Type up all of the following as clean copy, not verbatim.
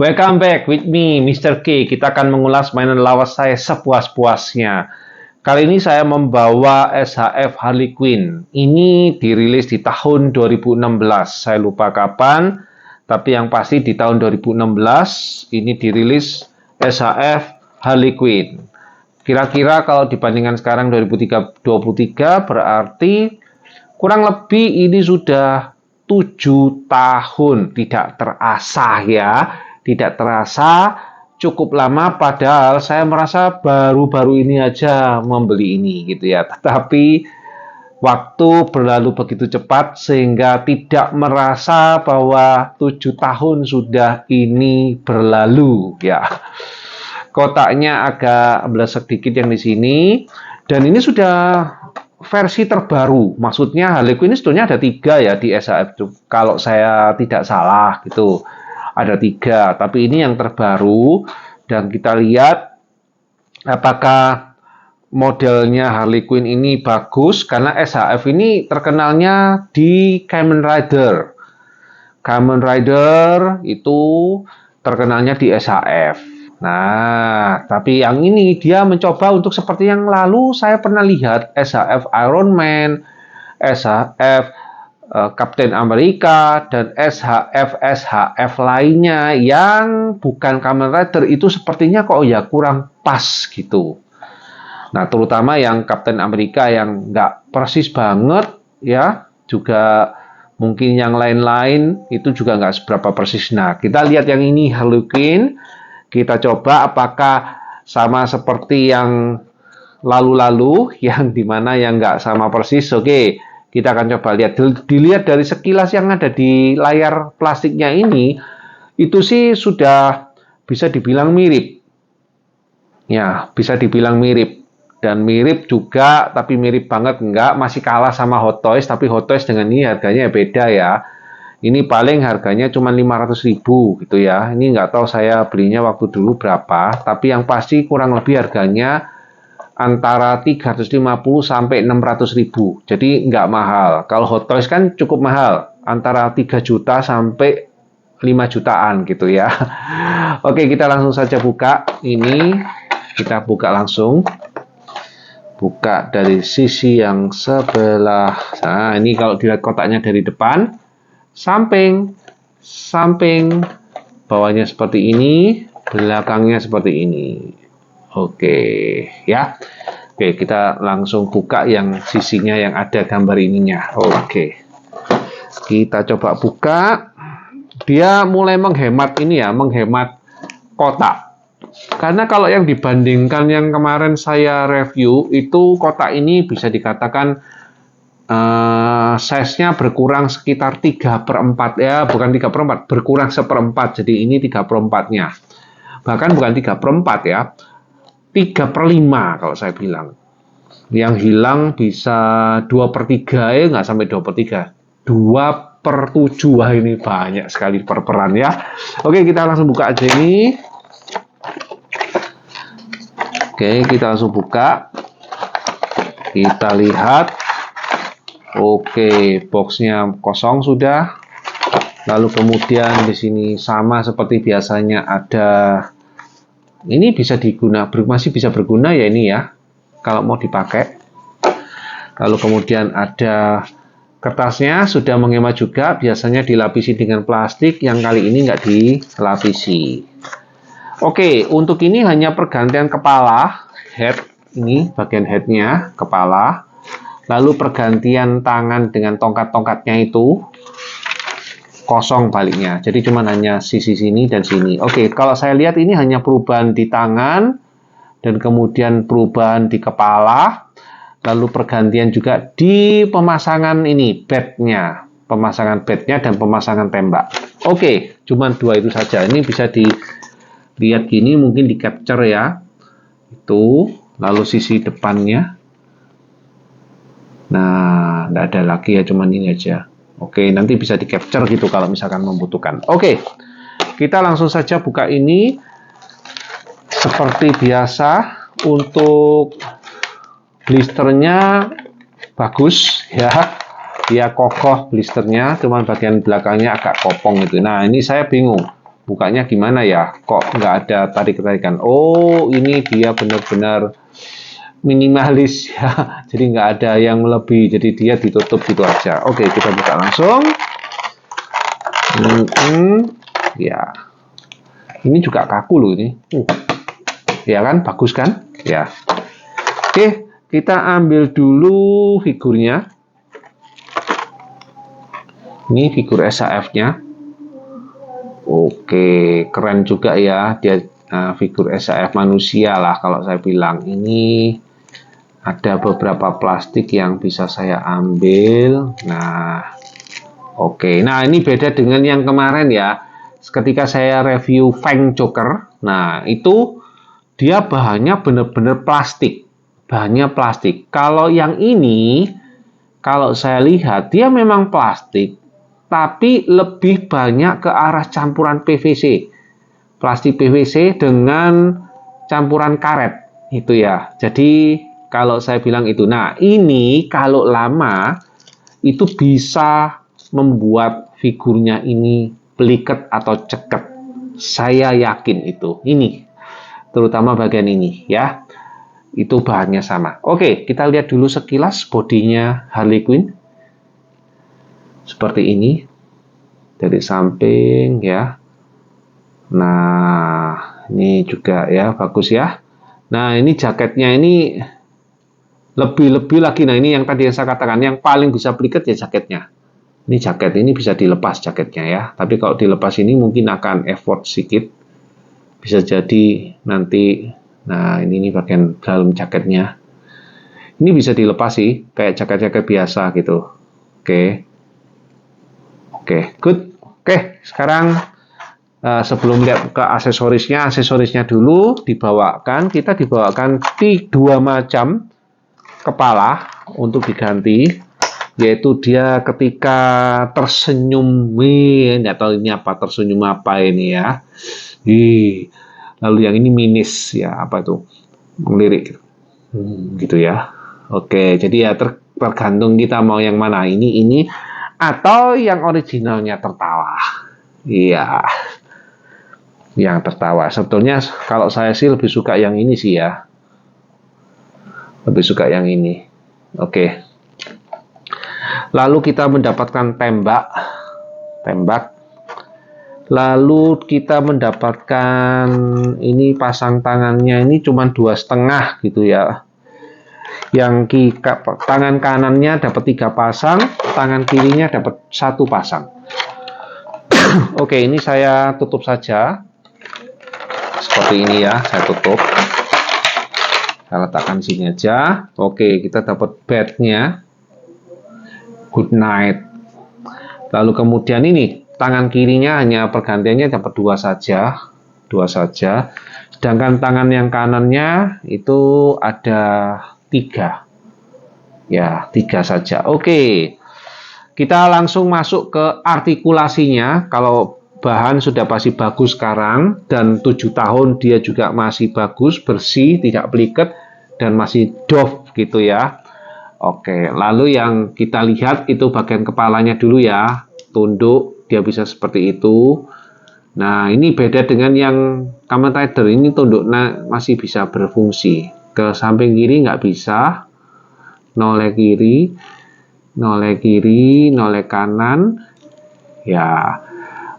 Welcome back with me, Mr. K. Kita akan mengulas mainan lawas saya sepuas-puasnya. Kali ini saya membawa SHF Harley Quinn. Ini dirilis di tahun 2016. Saya lupa kapan, tapi yang pasti di tahun 2016 ini dirilis SHF Harley Quinn. Kira-kira kalau dibandingkan sekarang 2023 berarti kurang lebih ini sudah 7 tahun. Tidak terasa ya. Tidak terasa cukup lama, padahal saya merasa baru-baru ini aja membeli ini gitu ya. Tetapi waktu berlalu begitu cepat sehingga tidak merasa bahwa 7 tahun sudah ini berlalu ya. Kotaknya agak blesek dikit yang di sini, dan ini sudah versi terbaru. Maksudnya Harley Quinn ini sebetulnya ada 3 ya di SHF, kalau saya tidak salah gitu. Ada 3, tapi ini yang terbaru. Dan kita lihat apakah modelnya Harley Quinn ini bagus, karena SHF ini terkenalnya di Kamen Rider. Kamen Rider itu terkenalnya di SHF. Nah, tapi yang ini dia mencoba untuk seperti yang lalu saya pernah lihat SHF Iron Man, SHF Captain America, dan SHF lainnya yang bukan Kamen Rider itu sepertinya kok ya kurang pas gitu. Nah, terutama yang Captain America yang nggak persis banget ya, juga mungkin yang lain-lain itu juga nggak seberapa persis. Nah, kita lihat yang ini Harley Quinn, kita coba apakah sama seperti yang lalu-lalu, yang dimana yang nggak sama persis. Oke. Kita akan coba lihat. Dilihat dari sekilas yang ada di layar plastiknya ini, itu sih sudah bisa dibilang mirip. Ya, bisa dibilang mirip. Dan mirip juga, tapi mirip banget enggak. Masih kalah sama Hot Toys, tapi Hot Toys dengan ini harganya beda ya. Ini paling harganya cuma 500.000 gitu ya. Ini nggak tahu saya belinya waktu dulu berapa, tapi yang pasti kurang lebih harganya antara 350 sampai 600.000. Jadi nggak mahal. Kalau Hot Toys kan cukup mahal, antara 3 juta sampai 5 jutaan gitu ya. Oke, kita langsung saja buka. Ini kita buka langsung. Buka dari sisi yang sebelah. Nah, ini kalau dilihat kotaknya dari depan, samping, bawahnya seperti ini, belakangnya seperti ini. Oke ya. Oke, kita langsung buka yang sisinya yang ada gambar ininya. Oke. Kita coba buka. Dia mulai menghemat ini ya, menghemat kotak. Karena kalau yang dibandingkan yang kemarin saya review, itu kotak ini bisa dikatakan size-nya berkurang sekitar 3/4 ya, bukan 3/4, berkurang 1/4. Jadi ini 3/4-nya. Bahkan bukan 3/4 ya. 3/5 kalau saya bilang. Yang hilang bisa 2/3 ya, nggak sampai 2/3. 2/7. Wah, ini banyak sekali perperan ya. Oke, kita langsung buka aja ini. Oke, kita langsung buka. Kita lihat. Oke, boxnya kosong sudah. Lalu kemudian di sini sama seperti biasanya ada. Ini bisa digunakan, masih bisa berguna ya ini ya, kalau mau dipakai. Lalu kemudian ada kertasnya, sudah menghemat juga, biasanya dilapisi dengan plastik, yang kali ini nggak dilapisi. Oke, untuk ini hanya pergantian kepala, head, ini bagian headnya, kepala. Lalu pergantian tangan dengan tongkat-tongkatnya itu, kosong baliknya, jadi cuma hanya sisi sini dan sini. Oke, kalau saya lihat ini hanya perubahan di tangan dan kemudian perubahan di kepala, lalu pergantian juga di pemasangan ini bednya, pemasangan bednya dan pemasangan tembak. Oke, cuma 2 itu saja. Ini bisa dilihat gini, mungkin di capture ya, itu. Lalu sisi depannya, nah tidak ada lagi ya, cuman ini aja. Oke, nanti bisa di capture gitu kalau misalkan membutuhkan. Oke, kita langsung saja buka ini. Seperti biasa, untuk blisternya bagus ya. Dia kokoh blisternya, cuman bagian belakangnya agak kopong gitu. Nah, ini saya bingung. bukanya gimana ya? Kok nggak ada tarik-tarikan? Oh, ini dia benar-benar minimalis ya. Jadi nggak ada yang lebih. Jadi dia ditutup gitu aja. Oke, kita buka langsung. Ya, ini juga kaku loh ini. Ya kan, bagus kan? Ya. Oke, kita ambil dulu figurnya. Ini figur SAF-nya. Oke, keren juga ya. Dia figur SAF manusia lah kalau saya bilang. Ini ada beberapa plastik yang bisa saya ambil. Nah, oke. Nah, ini beda dengan yang kemarin ya. Ketika saya review Feng Joker, nah itu dia bahannya benar-benar plastik. Bahannya plastik. Kalau yang ini, kalau saya lihat, dia memang plastik, tapi lebih banyak ke arah campuran PVC. Plastik PVC dengan campuran karet. Itu ya. Jadi, kalau saya bilang itu. Nah, ini kalau lama, itu bisa membuat figurnya ini peliket atau ceket. Saya yakin itu. Ini. Terutama bagian ini ya. Itu bahannya sama. Oke, kita lihat dulu sekilas bodinya Harley Quinn. Seperti ini. Dari samping ya. Nah, ini juga ya bagus ya. Nah, ini jaketnya ini lebih-lebih lagi. Nah, ini yang tadi yang saya katakan, yang paling bisa peliket ya jaketnya. Ini jaket ini bisa dilepas jaketnya ya. Tapi kalau dilepas ini mungkin akan effort sedikit. Bisa jadi nanti, nah ini bagian dalam jaketnya. Ini bisa dilepas sih, kayak jaket-jaket biasa gitu. Oke. Oke, good. Oke, sekarang sebelum lihat ke aksesorisnya dulu dibawakan. Kita dibawakan dua macam kepala untuk diganti, yaitu dia ketika tersenyum, nggak tahu ini apa, tersenyum apa ini ya. Lalu yang ini minis ya, apa itu, melirik gitu ya. Oke, jadi ya tergantung kita mau yang mana, ini atau yang originalnya tertawa. Iya, yang tertawa. Sebetulnya kalau saya sih lebih suka yang ini sih ya, lebih suka yang ini. Oke. Lalu kita mendapatkan tembak. Lalu kita mendapatkan ini pasang tangannya ini cuma 2,5 gitu ya. Yang tangan kanannya dapat 3 pasang, tangan kirinya dapat 1 pasang. Oke, ini saya tutup saja. Seperti ini ya, saya tutup. Saya letakkan sini aja. Oke, kita dapat badnya. Good night. Lalu kemudian ini tangan kirinya hanya pergantiannya dapat 2 saja. Sedangkan tangan yang kanannya itu ada 3. Ya, 3 saja. Oke. Kita langsung masuk ke artikulasinya. Kalau bahan sudah pasti bagus sekarang dan 7 tahun dia juga masih bagus, bersih, tidak peliket dan masih doff gitu ya. Oke, lalu yang kita lihat itu bagian kepalanya dulu ya, tunduk, dia bisa seperti itu. Nah, ini beda dengan yang Kamen Rider, ini tunduknya masih bisa berfungsi. Ke samping kiri nggak bisa, noleh kiri, noleh kanan, ya.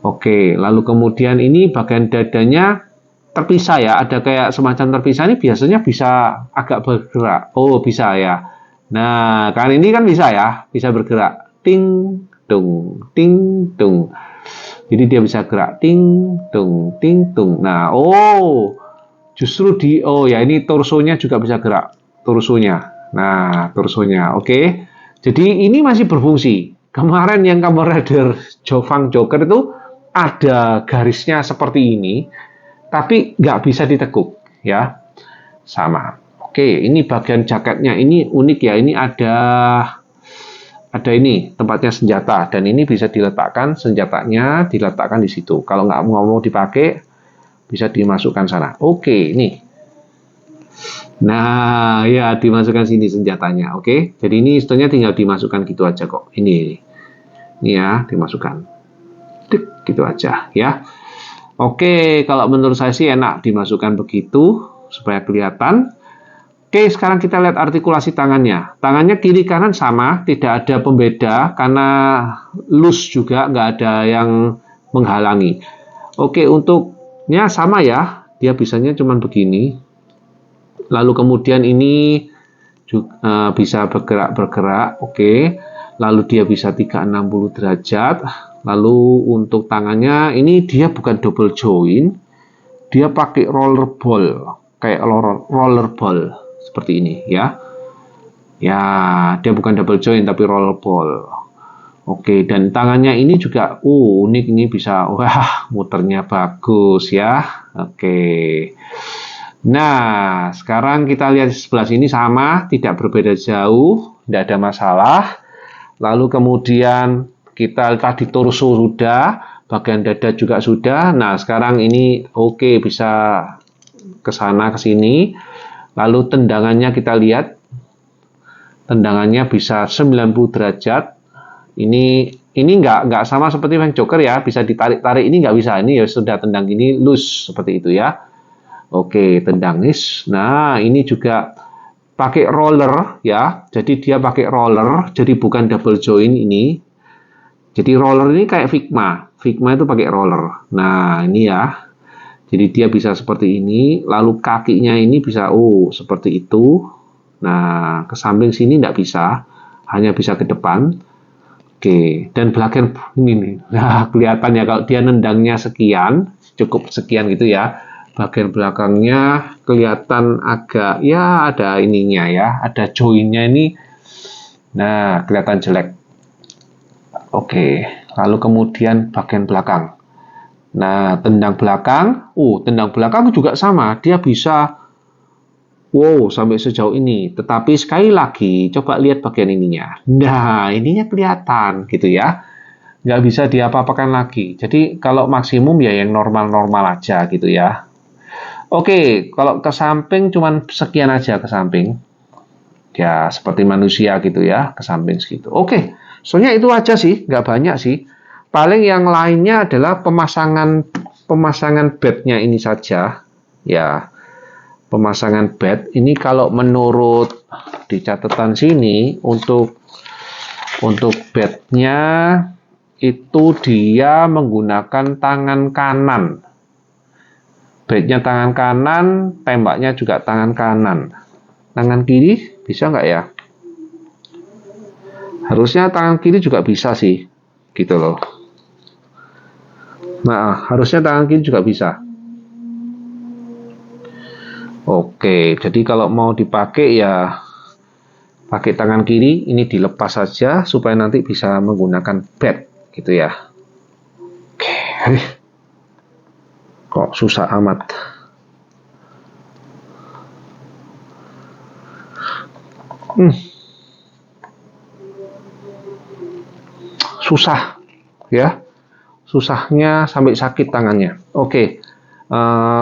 Oke, lalu kemudian ini bagian dadanya terpisah ya, ada kayak semacam terpisah, ini biasanya bisa agak bergerak. Oh, bisa ya. Nah, kan ini kan bisa ya, bisa bergerak. Ting, tung, ting, tung. Jadi dia bisa gerak. Ting, tung, ting, tung. Nah, justru ya ini torsonya juga bisa gerak. Torsonya. Nah, torsonya. Oke. Jadi ini masih berfungsi. Kemarin yang Kamen Rider Feng Joker itu ada garisnya seperti ini, tapi nggak bisa ditekuk. Ya, sama. Oke, ini bagian jaketnya ini unik ya. Ini ada ini tempatnya senjata dan ini bisa diletakkan senjatanya, diletakkan di situ. Kalau nggak mau dipakai, bisa dimasukkan sana. Oke, ini. Nah, ya dimasukkan sini senjatanya. Oke, jadi ini sebetulnya tinggal dimasukkan gitu aja kok. Ini ya dimasukkan. Gitu aja ya. Oke, kalau menurut saya sih enak dimasukkan begitu supaya kelihatan. Oke, sekarang kita lihat artikulasi tangannya. Tangannya kiri kanan sama, tidak ada pembeda karena loose juga, nggak ada yang menghalangi. Oke, untuknya sama ya, dia bisanya cuma begini. Lalu kemudian ini juga, bisa bergerak-bergerak, oke. Lalu dia bisa 360 derajat. Lalu untuk tangannya ini dia bukan double joint, dia pakai roller ball, kayak roller ball seperti ini ya. Ya, dia bukan double joint tapi roller ball. Oke, dan tangannya ini juga unik, ini bisa wah muternya bagus ya. Oke. Nah, sekarang kita lihat sebelah sini sama, tidak berbeda jauh, tidak ada masalah. Lalu kemudian kita tadi torso sudah, bagian dada juga sudah. Nah, sekarang ini oke, bisa ke sana ke sini. Lalu tendangannya kita lihat. Tendangannya bisa 90 derajat. Ini nggak sama seperti main joker ya, bisa ditarik-tarik, ini nggak bisa. Ini ya sudah tendang ini loose seperti itu ya. Oke, tendang nis. Nah, ini juga pakai roller ya. Jadi dia pakai roller, jadi bukan double joint ini. Jadi roller ini kayak Figma. Figma itu pakai roller. Nah, ini ya. Jadi dia bisa seperti ini, lalu kakinya ini bisa seperti itu. Nah, ke samping sini tidak bisa, hanya bisa ke depan. Oke, dan belakang ini nih. Nah, kelihatan ya kalau dia nendangnya sekian, cukup sekian gitu ya. Bagian belakangnya kelihatan agak ya ada ininya ya, ada joinnya ini. Nah, kelihatan jelek. Oke, lalu kemudian bagian belakang. Nah, tendang belakang juga sama. Dia bisa sampai sejauh ini. Tetapi sekali lagi, coba lihat bagian ininya. Nah, ininya kelihatan gitu ya. Nggak bisa diapa-apakan lagi. Jadi, kalau maksimum ya yang normal-normal aja gitu ya. Oke, kalau ke samping cuman sekian aja ke samping. Ya, seperti manusia gitu ya, ke samping segitu. Oke, soalnya itu aja sih, nggak banyak sih. Paling yang lainnya adalah pemasangan bednya ini saja. Ya, pemasangan bed ini kalau menurut di catatan sini untuk bednya itu dia menggunakan tangan kanan. Bednya tangan kanan, tembaknya juga tangan kanan. Tangan kiri bisa nggak ya? Harusnya tangan kiri juga bisa sih, gitu loh. Nah, harusnya tangan kiri juga bisa. Oke, jadi kalau mau dipakai ya pakai tangan kiri, ini dilepas saja supaya nanti bisa menggunakan pad, gitu ya. Oke, kok susah amat. Susah, ya. Susahnya sampai sakit tangannya. Oke,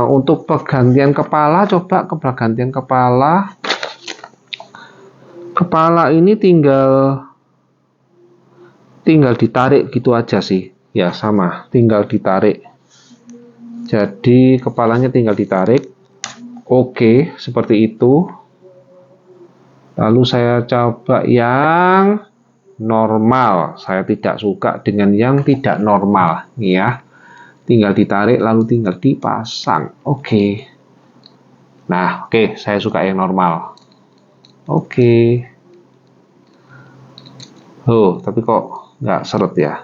untuk pergantian kepala, coba ke pergantian kepala. Kepala ini tinggal ditarik gitu aja sih. Ya sama, tinggal ditarik. Jadi kepalanya tinggal ditarik. Oke, seperti itu. Lalu saya coba yang normal. Saya tidak suka dengan yang tidak normal, ya. Tinggal ditarik lalu tinggal dipasang. Oke. Nah, oke, saya suka yang normal. Oke. Tapi kok nggak seret ya?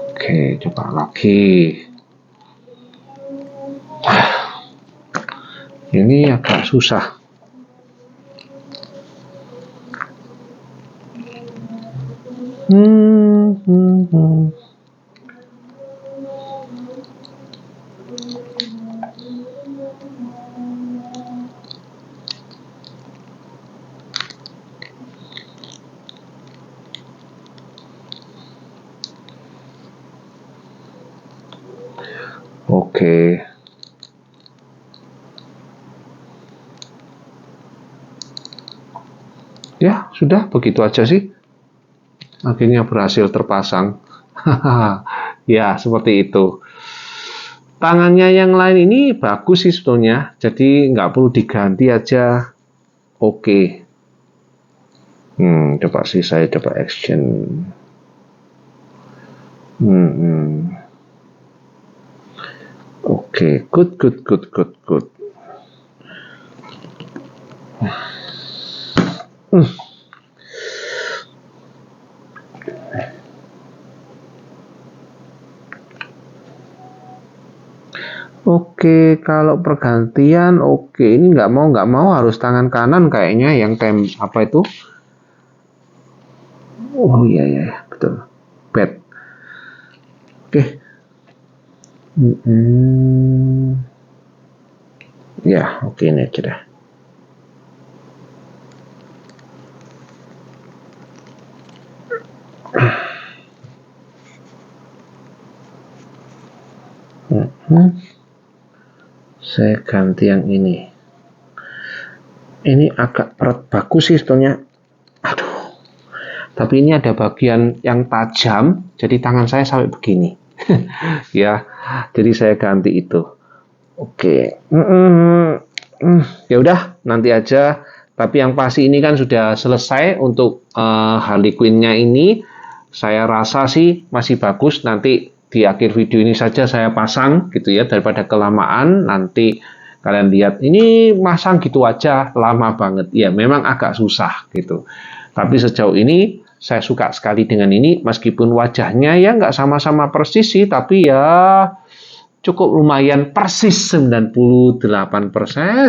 Oke, coba lagi. Ini agak susah. Oke. Ya, sudah begitu aja sih. akhirnya berhasil terpasang. Ya, seperti itu. Tangannya yang lain ini bagus sih sebetulnya, jadi nggak perlu diganti aja. Oke. Coba sih saya coba action. Oke, good. Oke, kalau pergantian, oke, ini nggak mau harus tangan kanan kayaknya yang apa itu? Oh iya, betul. Bad. Oke. Ya, oke, ini aja dah. Saya ganti yang ini. Ini agak bagus sih sebetulnya. Aduh. Tapi ini ada bagian yang tajam, jadi tangan saya sampai begini. Ya, jadi saya ganti itu. Oke. Ya udah, nanti aja. Tapi yang pasti ini kan sudah selesai untuk Harley Quinn-nya ini. Saya rasa sih masih bagus. Nanti di akhir video ini saja saya pasang gitu ya, daripada kelamaan. Nanti kalian lihat ini masang gitu aja lama banget. Ya memang agak susah gitu. Tapi sejauh ini saya suka sekali dengan ini, meskipun wajahnya ya nggak sama-sama persis sih, tapi ya cukup lumayan persis 98%,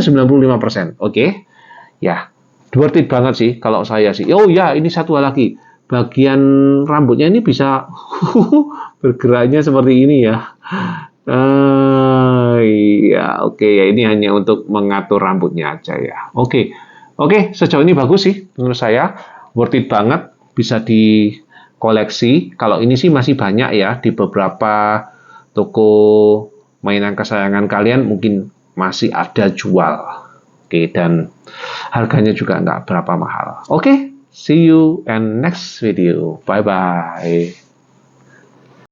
95%. Oke. Ya, worth it banget sih kalau saya sih. Oh ya, ini satu hal lagi. Bagian rambutnya ini bisa bergeraknya seperti ini ya. Iya, oke ya, ini hanya untuk mengatur rambutnya aja ya. Oke, sejauh ini bagus sih menurut saya, worth it banget, bisa dikoleksi. Kalau ini sih masih banyak ya di beberapa toko mainan kesayangan kalian, mungkin masih ada jual. Oke, dan harganya juga nggak berapa mahal. Oke, see you and next video. Bye bye.